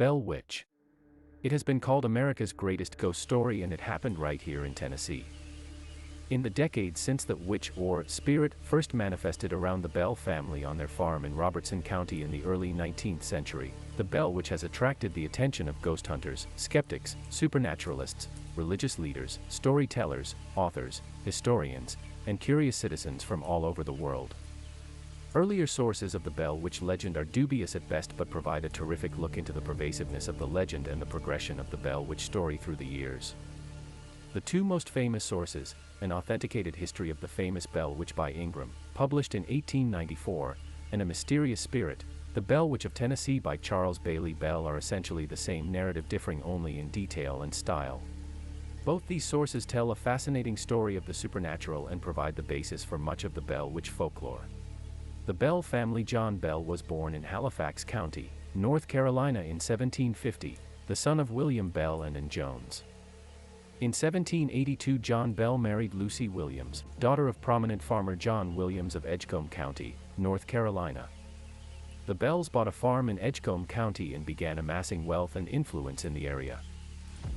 Bell Witch. It has been called America's greatest ghost story, and it happened right here in Tennessee. In the decades since the witch or spirit first manifested around the Bell family on their farm in Robertson County in the early 19th century, the Bell Witch has attracted the attention of ghost hunters, skeptics, supernaturalists, religious leaders, storytellers, authors, historians, and curious citizens from all over the world. Earlier sources of the Bell Witch legend are dubious at best, but provide a terrific look into the pervasiveness of the legend and the progression of the Bell Witch story through the years. The two most famous sources: An Authenticated History of the Famous Bell Witch by Ingram, published in 1894, and A Mysterious Spirit, The Bell Witch of Tennessee by Charles Bailey Bell, are essentially the same narrative, differing only in detail and style. Both these sources tell a fascinating story of the supernatural and provide the basis for much of the Bell Witch folklore. The Bell family. John Bell was born in Halifax County, North Carolina in 1750, the son of William Bell and Ann Jones. In 1782, John Bell married Lucy Williams, daughter of prominent farmer John Williams of Edgecombe County, North Carolina. The Bells bought a farm in Edgecombe County and began amassing wealth and influence in the area.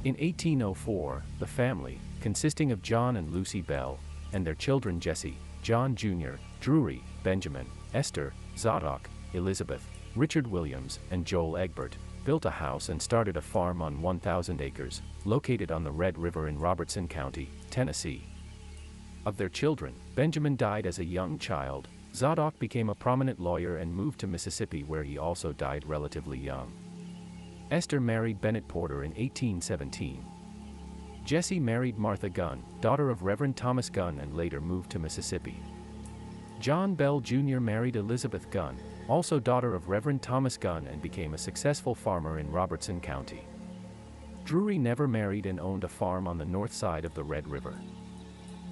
In 1804, the family, consisting of John and Lucy Bell, and their children Jesse, John Jr., Drury, Benjamin, Esther, Zadok, Elizabeth, Richard Williams, and Joel Egbert, built a house and started a farm on 1,000 acres, located on the Red River in Robertson County, Tennessee. Of their children, Benjamin died as a young child, Zadok became a prominent lawyer and moved to Mississippi, where he also died relatively young. Esther married Bennett Porter in 1817. Jesse married Martha Gunn, daughter of Reverend Thomas Gunn, and later moved to Mississippi. John Bell Jr. married Elizabeth Gunn, also daughter of Reverend Thomas Gunn, and became a successful farmer in Robertson County. Drury never married and owned a farm on the north side of the Red River.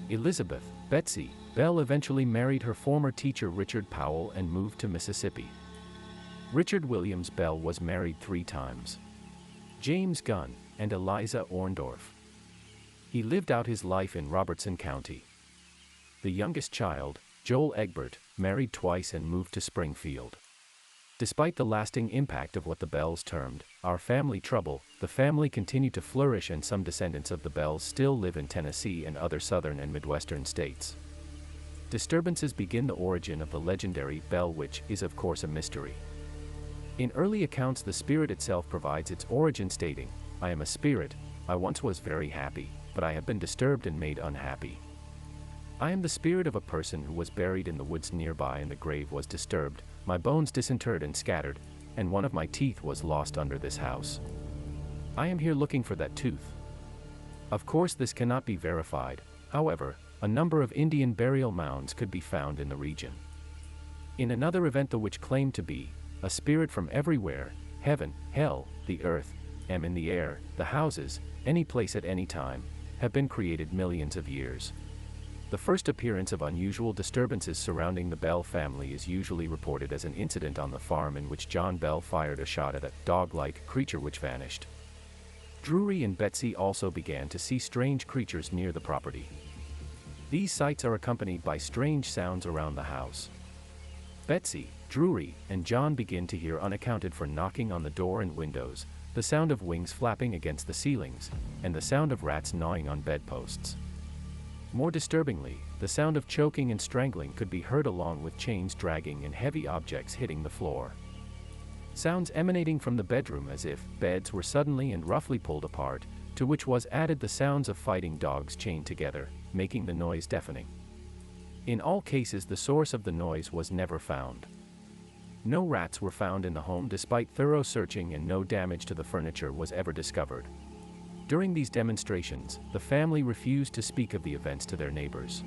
Elizabeth, Betsy, Bell eventually married her former teacher Richard Powell and moved to Mississippi. Richard Williams Bell was married 3 times. James Gunn, and Eliza Orndorff. He lived out his life in Robertson County. The youngest child, Joel Egbert, married twice and moved to Springfield. Despite the lasting impact of what the Bells termed "our family trouble," the family continued to flourish, and some descendants of the Bells still live in Tennessee and other southern and midwestern states. Disturbances begin. The origin of the legendary Bell Witch is of course a mystery. In early accounts, the spirit itself provides its origin, stating, "I am a spirit. I once was very happy, but I have been disturbed and made unhappy. I am the spirit of a person who was buried in the woods nearby, and the grave was disturbed, my bones disinterred and scattered, and one of my teeth was lost under this house. I am here looking for that tooth." Of course, this cannot be verified. However, a number of Indian burial mounds could be found in the region. In another event, the witch claimed to be a spirit from everywhere: heaven, hell, the earth, and in the air, the houses, any place at any time, have been created millions of years. The first appearance of unusual disturbances surrounding the Bell family is usually reported as an incident on the farm in which John Bell fired a shot at a dog-like creature which vanished. Drury and Betsy also began to see strange creatures near the property. These sights are accompanied by strange sounds around the house. Betsy, Drury, and John begin to hear unaccounted for knocking on the door and windows, the sound of wings flapping against the ceilings, and the sound of rats gnawing on bedposts. More disturbingly, the sound of choking and strangling could be heard, along with chains dragging and heavy objects hitting the floor. Sounds emanating from the bedroom, as if beds were suddenly and roughly pulled apart, to which was added the sounds of fighting dogs chained together, making the noise deafening. In all cases, the source of the noise was never found. No rats were found in the home despite thorough searching, and no damage to the furniture was ever discovered. During these demonstrations, the family refused to speak of the events to their neighbors.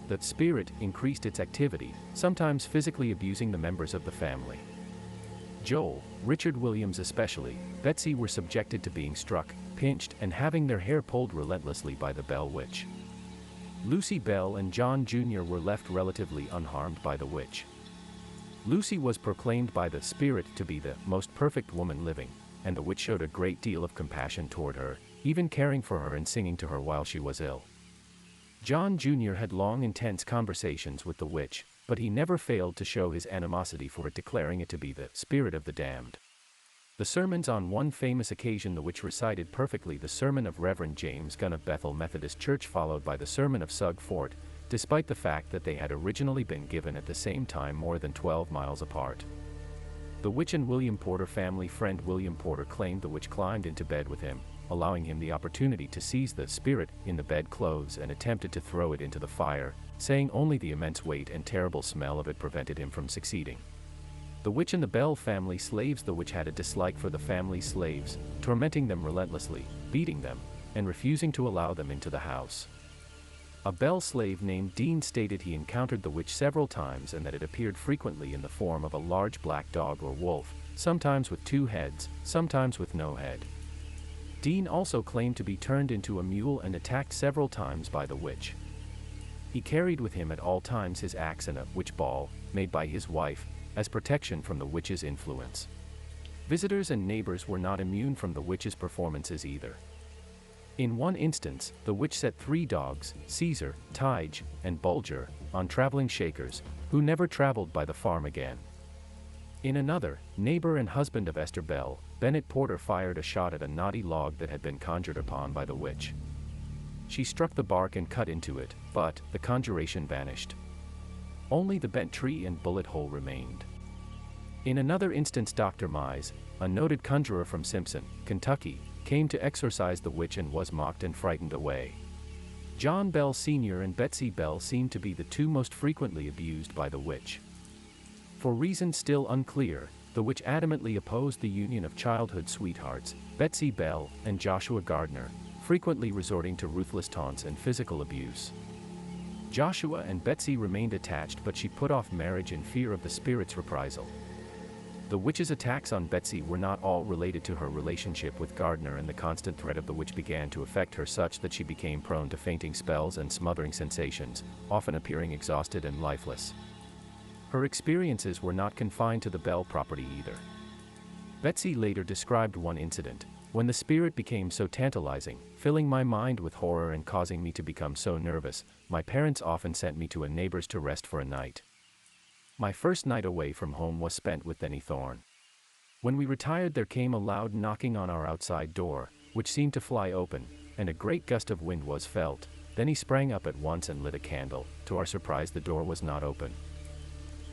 The spirit increased its activity, sometimes physically abusing the members of the family. Joel, Richard Williams especially, Betsy were subjected to being struck, pinched, and having their hair pulled relentlessly by the Bell Witch. Lucy Bell and John Jr. were left relatively unharmed by the witch. Lucy was proclaimed by the spirit to be the most perfect woman living, and the witch showed a great deal of compassion toward her, even caring for her and singing to her while she was ill. John Jr. had long, intense conversations with the witch, but he never failed to show his animosity for it, declaring it to be the spirit of the damned. The sermons on one famous occasion the witch recited perfectly the sermon of Reverend James Gunn of Bethel Methodist Church followed by the sermon of Sug Fort, despite the fact that they had originally been given at the same time more than 12 miles apart. The witch and William Porter family friend William Porter claimed the witch climbed into bed with him, allowing him the opportunity to seize the spirit in the bedclothes and attempted to throw it into the fire, saying only the immense weight and terrible smell of it prevented him from succeeding. The witch and the Bell family slaves. The witch had a dislike for the family slaves, tormenting them relentlessly, beating them, and refusing to allow them into the house. A Bell slave named Dean stated he encountered the witch several times and that it appeared frequently in the form of a large black dog or wolf, sometimes with 2 heads, sometimes with no head. Dean also claimed to be turned into a mule and attacked several times by the witch. He carried with him at all times his axe and a witch ball, made by his wife, as protection from the witch's influence. Visitors and neighbors were not immune from the witch's performances either. In one instance, the witch set 3 dogs, Caesar, Tige, and Bulger, on traveling shakers, who never traveled by the farm again. In another, neighbor and husband of Esther Bell, Bennett Porter fired a shot at a knotty log that had been conjured upon by the witch. She struck the bark and cut into it, but the conjuration vanished. Only the bent tree and bullet hole remained. In another instance, Dr. Mize, a noted conjurer from Simpson, Kentucky, came to exorcise the witch and was mocked and frightened away. John Bell Sr. and Betsy Bell seemed to be the 2 most frequently abused by the witch. For reasons still unclear, the witch adamantly opposed the union of childhood sweethearts, Betsy Bell and Joshua Gardner, frequently resorting to ruthless taunts and physical abuse. Joshua and Betsy remained attached, but she put off marriage in fear of the spirit's reprisal. The witch's attacks on Betsy were not all related to her relationship with Gardner, and the constant threat of the witch began to affect her such that she became prone to fainting spells and smothering sensations, often appearing exhausted and lifeless. Her experiences were not confined to the Bell property either. Betsy later described one incident, when the spirit became so tantalizing, filling my mind with horror and causing me to become so nervous, my parents often sent me to a neighbor's to rest for a night. My first night away from home was spent with Denny Thorne. When we retired, there came a loud knocking on our outside door, which seemed to fly open, and a great gust of wind was felt. Then he sprang up at once and lit a candle. To our surprise, the door was not open.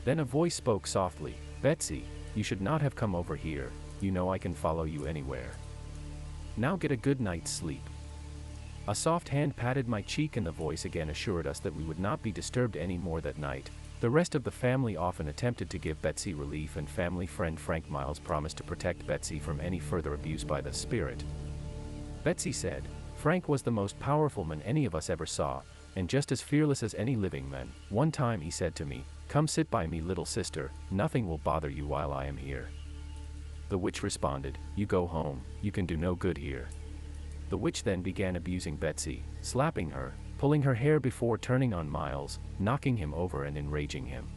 Then a voice spoke softly, "Betsy, you should not have come over here, you know I can follow you anywhere. Now get a good night's sleep." A soft hand patted my cheek and the voice again assured us that we would not be disturbed any more that night. The rest of the family often attempted to give Betsy relief, and family friend Frank Miles promised to protect Betsy from any further abuse by the spirit. Betsy said, "Frank was the most powerful man any of us ever saw, and just as fearless as any living man. One time he said to me, 'Come sit by me, little sister, nothing will bother you while I am here.' The witch responded, 'You go home, you can do no good here.' The witch then began abusing Betsy, slapping her, pulling her hair before turning on Miles, knocking him over and enraging him.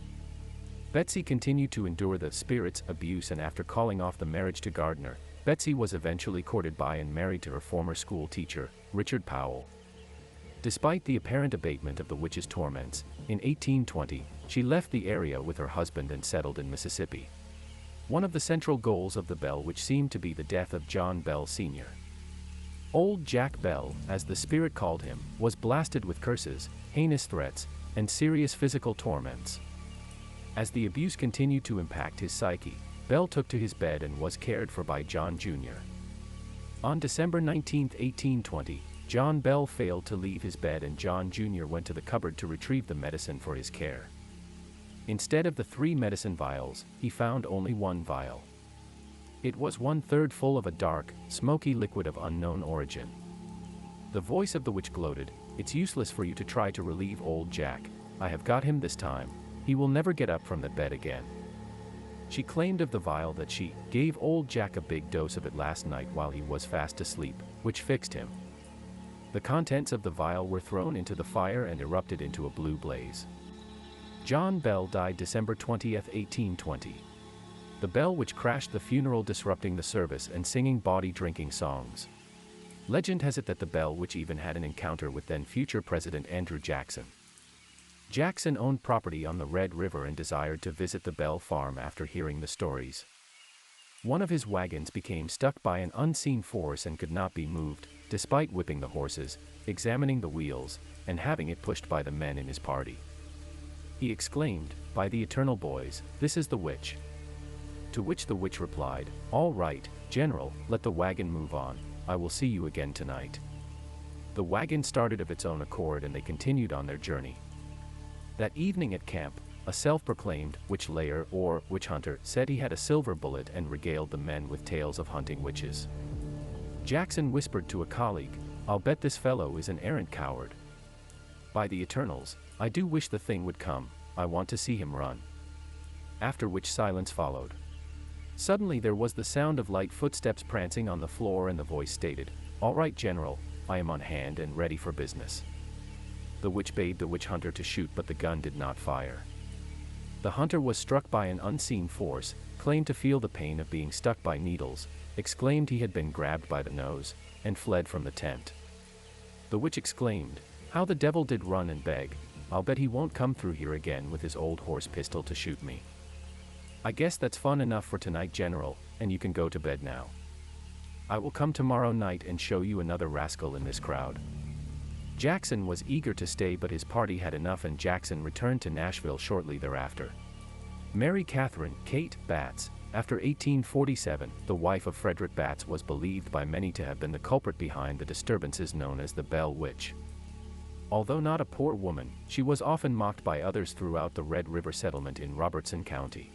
Betsy continued to endure the spirit's abuse, and after calling off the marriage to Gardner, Betsy was eventually courted by and married to her former school teacher, Richard Powell. Despite the apparent abatement of the witch's torments, in 1820, she left the area with her husband and settled in Mississippi. One of the central goals of the Bell Witch seemed to be the death of John Bell Sr. Old Jack Bell, as the spirit called him, was blasted with curses, heinous threats, and serious physical torments. As the abuse continued to impact his psyche, Bell took to his bed and was cared for by John Jr. On December 19, 1820, John Bell failed to leave his bed and John Jr. went to the cupboard to retrieve the medicine for his care. Instead of the 3 medicine vials, he found only 1 vial. It was 1/3 full of a dark, smoky liquid of unknown origin. The voice of the witch gloated, "It's useless for you to try to relieve old Jack. I have got him this time. He will never get up from that bed again." She claimed of the vial that she gave old Jack a big dose of it last night while he was fast asleep, which fixed him. The contents of the vial were thrown into the fire and erupted into a blue blaze. John Bell died December 20, 1820. The Bell Witch crashed the funeral, disrupting the service and singing bawdy-drinking songs. Legend has it that the Bell Witch even had an encounter with then-future President Andrew Jackson. Jackson owned property on the Red River and desired to visit the Bell farm after hearing the stories. One of his wagons became stuck by an unseen force and could not be moved, despite whipping the horses, examining the wheels, and having it pushed by the men in his party. He exclaimed, "By the eternal boys, this is the witch." To which the witch replied, "All right, General, let the wagon move on, I will see you again tonight." The wagon started of its own accord and they continued on their journey. That evening at camp, a self-proclaimed witch layer or witch hunter said he had a silver bullet and regaled the men with tales of hunting witches. Jackson whispered to a colleague, "I'll bet this fellow is an errant coward. By the eternals, I do wish the thing would come, I want to see him run." After which silence followed. Suddenly there was the sound of light footsteps prancing on the floor and the voice stated, "All right, General, I am on hand and ready for business." The witch bade the witch hunter to shoot, but the gun did not fire. The hunter was struck by an unseen force, claimed to feel the pain of being stuck by needles, exclaimed he had been grabbed by the nose, and fled from the tent. The witch exclaimed, "How the devil did run and beg, I'll bet he won't come through here again with his old horse pistol to shoot me. I guess that's fun enough for tonight, General, and you can go to bed now. I will come tomorrow night and show you another rascal in this crowd." Jackson was eager to stay, but his party had enough and Jackson returned to Nashville shortly thereafter. Mary Catherine Kate Batts, after 1847, the wife of Frederick Batts, was believed by many to have been the culprit behind the disturbances known as the Bell Witch. Although not a poor woman, she was often mocked by others throughout the Red River settlement in Robertson County.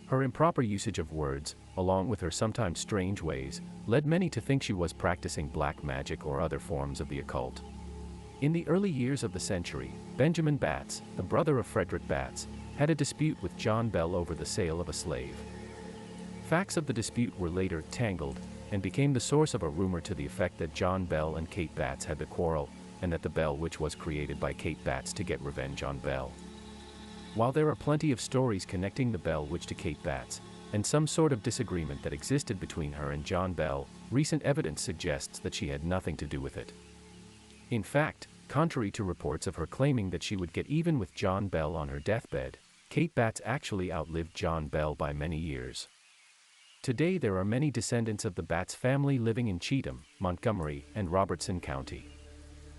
Her improper usage of words, along with her sometimes strange ways, led many to think she was practicing black magic or other forms of the occult. In the early years of the century, Benjamin Batts, the brother of Frederick Batts, had a dispute with John Bell over the sale of a slave. Facts of the dispute were later tangled, and became the source of a rumor to the effect that John Bell and Kate Batts had the quarrel, and that the Bell Witch was created by Kate Batts to get revenge on Bell. While there are plenty of stories connecting the Bell Witch to Kate Batts, and some sort of disagreement that existed between her and John Bell, recent evidence suggests that she had nothing to do with it. In fact, contrary to reports of her claiming that she would get even with John Bell on her deathbed, Kate Batts actually outlived John Bell by many years. Today there are many descendants of the Batts family living in Cheatham, Montgomery, and Robertson County.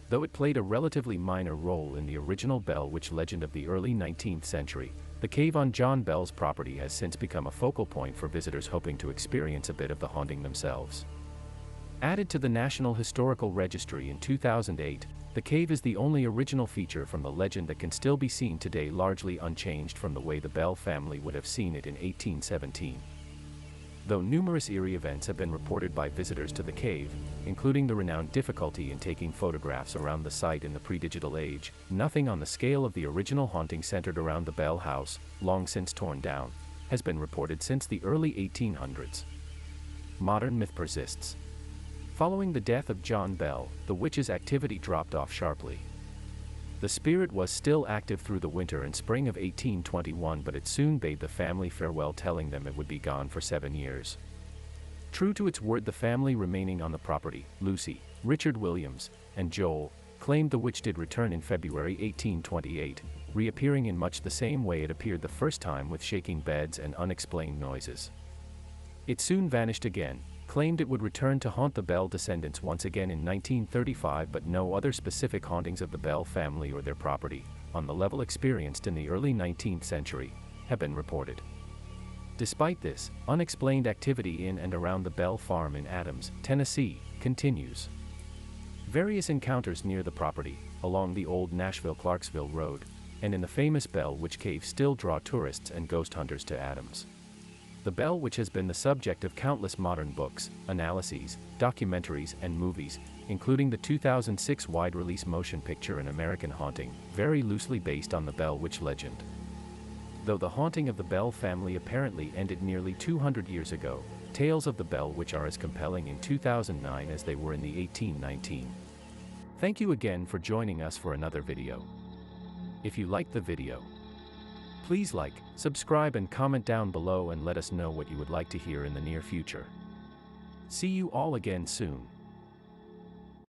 Though it played a relatively minor role in the original Bell Witch legend of the early 19th century, the cave on John Bell's property has since become a focal point for visitors hoping to experience a bit of the haunting themselves. Added to the National Historical Registry in 2008, the cave is the only original feature from the legend that can still be seen today, largely unchanged from the way the Bell family would have seen it in 1817. Though numerous eerie events have been reported by visitors to the cave, including the renowned difficulty in taking photographs around the site in the pre-digital age, nothing on the scale of the original haunting centered around the Bell House, long since torn down, has been reported since the early 1800s. Modern myth persists. Following the death of John Bell, the witch's activity dropped off sharply. The spirit was still active through the winter and spring of 1821, but it soon bade the family farewell, telling them it would be gone for 7 years. True to its word, the family remaining on the property, Lucy, Richard Williams, and Joel, claimed the witch did return in February 1828, reappearing in much the same way it appeared the first time, with shaking beds and unexplained noises. It soon vanished again, claimed it would return to haunt the Bell descendants once again in 1935, but no other specific hauntings of the Bell family or their property, on the level experienced in the early 19th century, have been reported. Despite this, unexplained activity in and around the Bell farm in Adams, Tennessee, continues. Various encounters near the property, along the old Nashville-Clarksville Road, and in the famous Bell Witch Cave still draw tourists and ghost hunters to Adams. The Bell Witch has been the subject of countless modern books, analyses, documentaries, and movies, including the 2006 wide-release motion picture An American Haunting, very loosely based on the Bell Witch legend. Though the haunting of the Bell family apparently ended nearly 200 years ago, tales of the Bell Witch are as compelling in 2009 as they were in the 1819. Thank you again for joining us for another video. If you liked the video, please like, subscribe and comment down below and let us know what you would like to hear in the near future. See you all again soon.